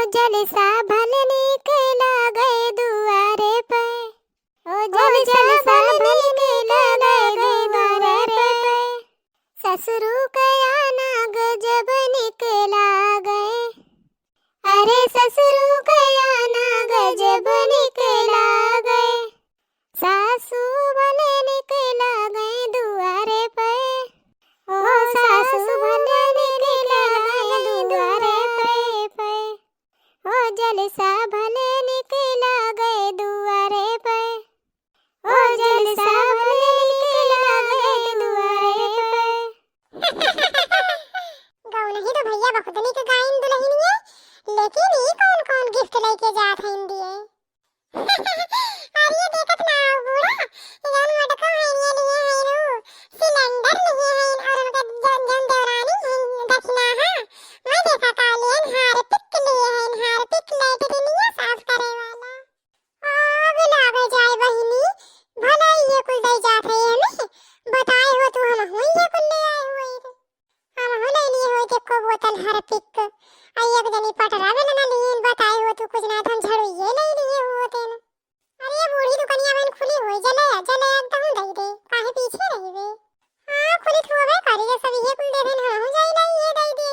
जलसा भल निकला गए दुआरे पे, ओ जलसा भल निकला गए दुआरे पे, ससुरु कया ना गजब निकला गए, अरे ससुरु कया ना गजब निकला गए, सासू भले निकला गए दुआरे पे, ओ सासू भले निकला गए दुआरे पे, ओ जलसा भले निकला गए दुआरे पे, ओ जलसा भले निकला गए दुआरे पे। गाँव नहीं तो भैया बखुदनी के गायन दुल्हन है, लेकिन ये कौन कौन गिफ्ट लेके जात है इंडिया। अरे ये देखत ना बूढ़ा, जन मटका है ये लिए है रो, सिलेंडर लिए है और उनका जन देवरानी है दक्षिणा है। मैं देखा कालियन हार्पिक लिए है, हार्पिक लेके दुनिया साफ करे वाला। आग लाग जाए बहिनी, भला ये कुल दे जात है हमें, बताए हो तू हम हो ये कुल ले आए हुए रे। हम हो ले लिए हो के को बोतल हार्पिक, आई एक जनी पटरा में ना लिए बताए हो तू कुछ ना हम झाड़ू ये ले लिए होते ना। अरे ये बूढ़ी दुकानिया बहन खुली होई जले जले एकदम दई दे, काहे पीछे रही वे। हां खुली थोबे करी ये सब ये कुल दे देन हम जाई नहीं ये दई दे।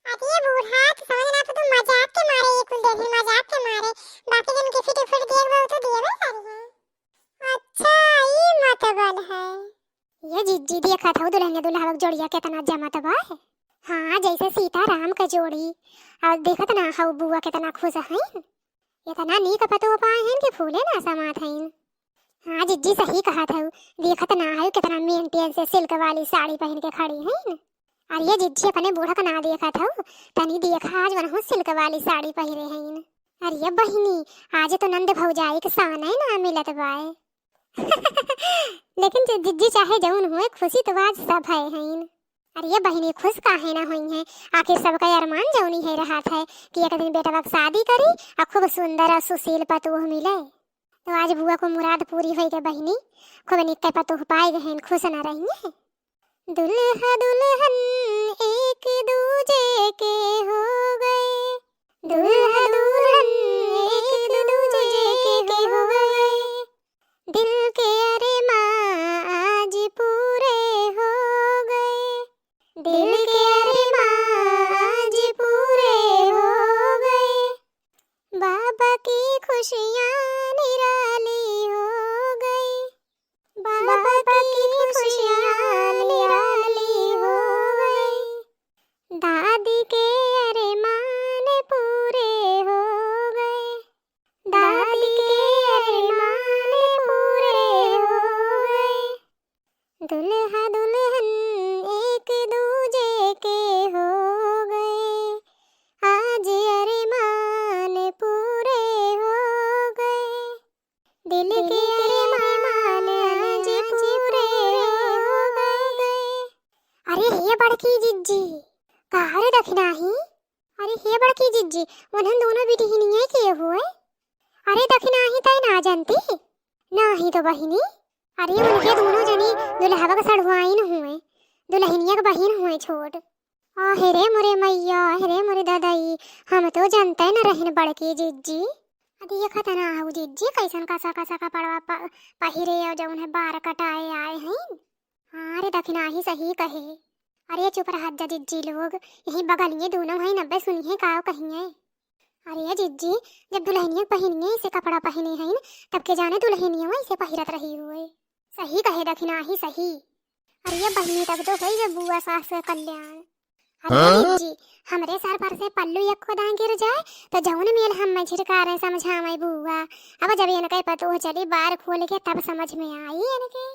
अरे ये बूढ़ा तो समझना तो तू मजाक के मारे ये कुल दे दे, मजाक के मारे, बाकी जन गिफ्ट गिफ्ट देख वो तो देवे करी है। अच्छा ये मतबल है। ये जिज्जी देखा था दुल्हन दुल्हा जोड़िया कितना जमत बा है। हाँ जैसे सीता राम का जोड़ी, और देखत ना हव बुआ कितना खुश है, इतना नीक पतो पाए हैं कि फूले ना समात हैं। हाँ जिज्जी सही कहा था, देखत ना है कितना मेंटेन से सिल्क वाली साड़ी पहन के खड़ी हैं। और ये जिज्जी अपने बूढ़ा का ना देखा था, तनी देखा आज वनहु सिल्क वाली साड़ी पहरे हैं। और ये बहिनी आज तो नंद भौजाई के साने ना मिलत बाए। लेकिन जिज्जी चाहे जौन हुए खुशी तो आज सब है। अरे ये बहिनी खुश काहे ना हुई है, आखिर सबका अरमान जौनी है रहा था कि एक दिन बेटा की शादी करी और खूब सुंदर और सुशील पतोह मिले। तो आज बुआ को मुराद पूरी हुई के बहिनी खूब निक पतोह पाए गए, खुश न रही। दुल्हा दुल्हन एक दूजे के हो गए, दुल्हा दुल्हन एक दूजे के हो गए, दिल के अरमान आज पूरे हो गए, दिल के अरमान आज पूरे हो गए, बाबा की खुशियाँ निराली हो गई, बाबा की खुशियाँ निराली हो गई, दादी के अरमान पूरे हो गए, दादी के अरमान पूरे हो गए, दुल्हा दुल्हन एक दूजे के हो गए, आज अरमान पूरे हो गए, दिल के अरमान आज पूरे हो गए। अरे हे बड़की जिज्जी कहाँ रे दखिनाही, अरे हे बड़की जिज्जी उन्हन दोनों बिटिहनिये के हुए। अरे दखिनाही तय ना जानती नाही तो बहिनी, अरे उनके दोनों जनी दुल्हवा का सड़वाइन हुए, दुल्हनिया का बहिन हुए छोट। हेरे मोरे मैया, हेरे मोरे दादाई, हम तो जानते न रहन बड़की जिज्जी। देखत ना हूँ जिज्जी कैसन कसा कसा कपड़वा पहिरे और जौन है बार कटाए आए हैं। हाँ रे दखिनाही सही कहे। अरे चुप रह जा जिज्जी, लोग यही बगलिए दोनों हैं, नब्बे सुनिए का कहिए। अरे जिज्जी जब दुल्हनिया पहनिए इसे कपड़ा पहने हैं तब के जाने दुल्हनिया इसे पहिरत रही हुए। सही कहे दखिनाही सही। अरे ये बहनी तक तो गई जब बुआ सास का कल्याण। अरे जिज्जी हमरे सर पर से पल्लू एक खुदा गिर जाए तो जौन मेल हम में छिटकारे समझावे बुआ। अब जब इनके पतो चली बार खोल के तब समझ में आई इनके,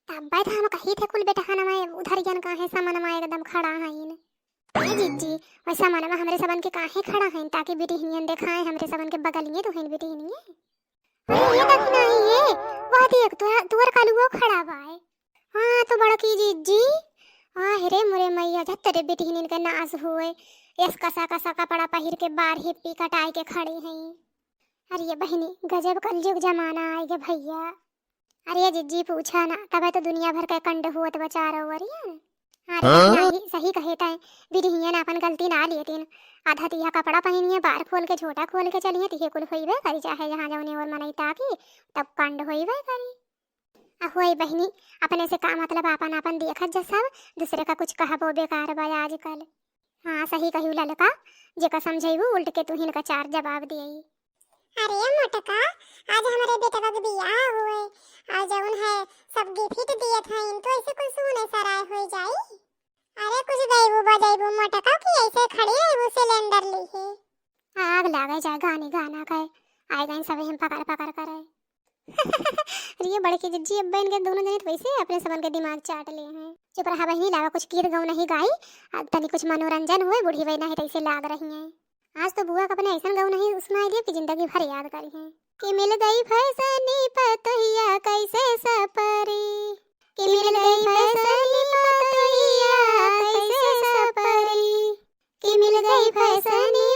तब बैठ हम कही थे कुल बेटा खाना में उधर जन का है समन में एकदम खड़ा है इन। अरे जिज्जी वैसा मन में हमरे सबन के काहे खड़ा है ताकि बिटिहनियन दिखाए हमरे सबन के बगलिए तो हैं बिटिहनिये। अरे ये तक नहीं ये वह देख तुअर कलुओ खड़ा बाए। हाँ तो बड़की जिज्जी रे मोरे मैया झत्तरे बिटिहनिन के नाज हुए, यस कसा कसा कपड़ा पहिर के बार हिप्पी कटाए के खड़ी हैं। अरे ये बहनी गजब कलयुग जमाना आई गे भैया। अरे जिज्जी पूछा ना तब तो दुनिया भर के कंड हुआ तो बचा रहा। हाँ रे नहीं सही कहे तय बिरहियन अपन गलती ना लिए तीन आधा तिहा कपड़ा पहनिए बार खोल के झोटा खोल के चलिए तिहे कुल होइबे करी चाहे जहाँ जाउने और मनई ताकी तब कांड होइबे करी होई बहनी अपने से का मतलब अपन अपन देखत जा सब दूसरे का कुछ कहबो बेकार बा आजकल। हाँ सही कहियो ललका जेका समझाइबू उल्ट के तुहिन का चार जवाब दियई। अरे मोटका आज हमारे बेटा का बियाह हुए और जौन है सब गिफ्ट दिए थे तो ऐसे कुछ सुने सराय हो जाई। अरे कुछ गईबू बजाइबू मोटका कि ऐसे खड़ी रहबू सिलेंडर लिए आग लागे जाए गाने गाना कहे आए गए सब हम पकड़ पकड़ करे ये बड़की जज्जी अब इनके दोनों जने वैसे अपने सबन के दिमाग चाट लिए हैं। चुप रहा बहनी लावा कुछ गीत गाऊं नहीं गाई अब तनी कुछ मनोरंजन हुए बूढ़ी बहना है तैसे लाग रही हैं। आज तो बुआ का अपने ऐसा गाऊं नहीं सुनाई दिया कि जिंदगी भर याद करी है कि मिल गई फैसनी पतहिया कैसे सपरी कि मिल गई फैसनी पतहिया कैसे सपरी कि मिल गई फैसनी